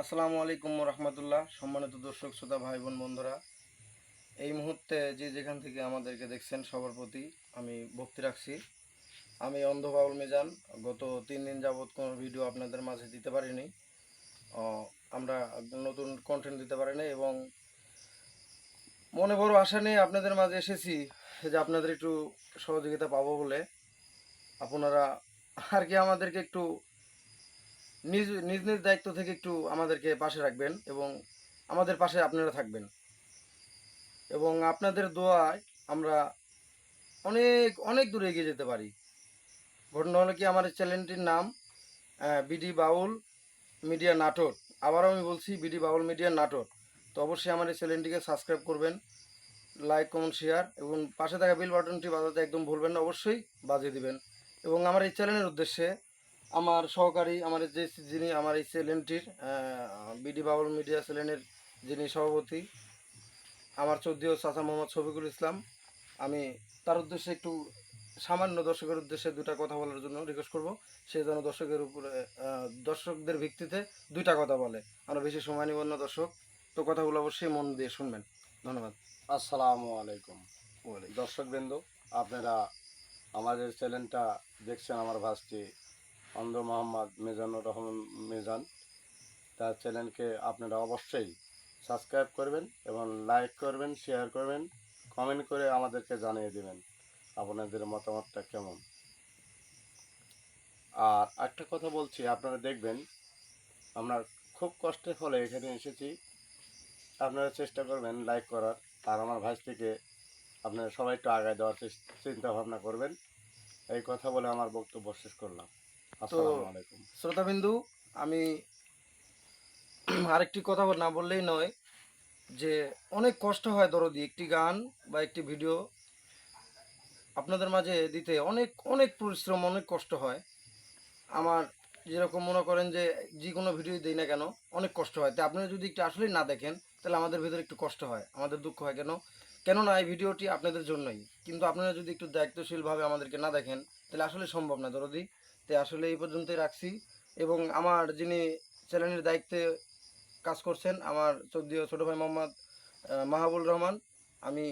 আসসালামু আলাইকুম রহমতুল্লাহ। সম্মানিত দর্শক শ্রোতা ভাই বোন বন্ধুরা, এই মুহূর্তে যে যেখান থেকে আমাদেরকে দেখছেন সবার প্রতি আমি ভক্তি রাখছি। আমি অন্ধ বাউল মিজান। গত 3 দিন যাবৎ কোনো ভিডিও আপনাদের মাঝে দিতে পারিনি। আমরা নতুন কন্টেন্ট দিতে পারিনি এবং মনে বড় আশা নিয়ে আপনাদের মাঝে এসেছি যে আপনাদের একটু সহযোগিতা পাবো বলে। আপনারা আর কি আমাদেরকে একটু নিজ নিজ নিজ দায়িত্ব থেকে একটু আমাদেরকে পাশে রাখবেন এবং আমাদের পাশে আপনারা থাকবেন এবং আপনাদের দোয়ায় আমরা অনেক অনেক দূরে এগিয়ে যেতে পারি। ঘটনা হলো কি, আমার এই চ্যানেলটির নাম বিডি বাউল মিডিয়া নাটক। আবারও আমি বলছি, বিডি বাউল মিডিয়া নাটক। তো অবশ্যই আমার এই চ্যানেলটিকে সাবস্ক্রাইব করবেন, লাইক কমেন্ট শেয়ার এবং পাশে থাকা বেল বাটনটি বাজাতে একদম ভুলবেন না, অবশ্যই বাজিয়ে দিবেন। এবং আমার এই চ্যানেলের উদ্দেশ্যে আমার সহকারী, আমার যে যিনি আমার এই চ্যানেলটির বিডি বাউল মিডিয়া চ্যানেলের যিনি সভাপতি, আমার চৌধুরী চাচা মোহাম্মদ শফিকুল ইসলাম, আমি তার উদ্দেশ্যে একটু সামান্য দর্শকের উদ্দেশ্যে দুটা কথা বলার জন্য রিকোয়েস্ট করব। সে যেন দর্শকের উপরে দর্শকদের ভিত্তিতে দুইটা কথা বলে। আমরা বেশি সময় নিব না দর্শক, তো কথাগুলো অবশ্যই মন দিয়ে শুনবেন। ধন্যবাদ। আসসালামু আলাইকুম ওয়ালাইকুম। দর্শকবৃন্দ, আপনারা আমাদের চ্যানেলটা দেখছেন। আমার ভাস্তি অন্ধ মোহাম্মদ মিজানুর রহমান মিজান, তার চ্যানেলকে আপনারা অবশ্যই সাবস্ক্রাইব করবেন এবং লাইক করবেন, শেয়ার করবেন, কমেন্ট করে আমাদেরকে জানিয়ে দেবেন আপনাদের মতামতটা কেমন। আর একটা কথা বলছি, আপনারা দেখবেন আমরা খুব কষ্টের ফলে এখানে এসেছি। আপনারা চেষ্টা করবেন লাইক করার, আর আমার ভাস্তিকে আপনারা সবাই একটু আগায় দেওয়ার চিন্তা ভাবনা করবেন। এই কথা বলে আমার বক্তব্য শেষ করলাম। তো আসসালামু আলাইকুম। শ্রোতাবিন্দু, আমি আরেকটি কথা না বললেই নয় যে অনেক কষ্ট হয় দরদি একটি গান বা একটি ভিডিও আপনাদের মাঝে দিতে। অনেক অনেক পরিশ্রম, অনেক কষ্ট হয়। আমার যেরকম মনে করেন যে যে কোনো ভিডিও দিই না কেন, অনেক কষ্ট হয়। তাই আপনারা যদি একটু আসলেই না দেখেন, তাহলে আমাদের ভিতরে একটু কষ্ট হয়, আমাদের দুঃখ হয়। কেননা এই ভিডিওটি আপনাদের জন্যই। কিন্তু আপনারা যদি একটু দায়িত্বশীলভাবে আমাদেরকে না দেখেন, তাহলে আসলে সম্ভব না দরদি। তাই আসলে এই পর্যন্তই রাখছি। এবং আমার যিনি চ্যানেলের দায়িত্বে কাজ করছেন, আমার চৌদ্দীয় ছোটো ভাই মোহাম্মদ মাহাবুল রহমান, আমি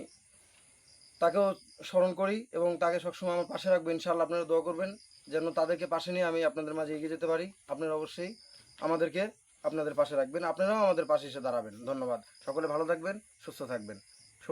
তাকেও স্মরণ করি এবং তাকে সবসময় আমার পাশে রাখবো। ইনশাআল্লাহ আপনারা দোয়া করবেন যেন তাদেরকে পাশে নিয়ে আমি আপনাদের মাঝে এগিয়ে যেতে পারি। আপনারা অবশ্যই আমাদেরকে আপনাদের পাশে রাখবেন, আপনারাও আমাদের পাশে এসে দাঁড়াবেন। ধন্যবাদ। সকলে ভালো থাকবেন, সুস্থ থাকবেন।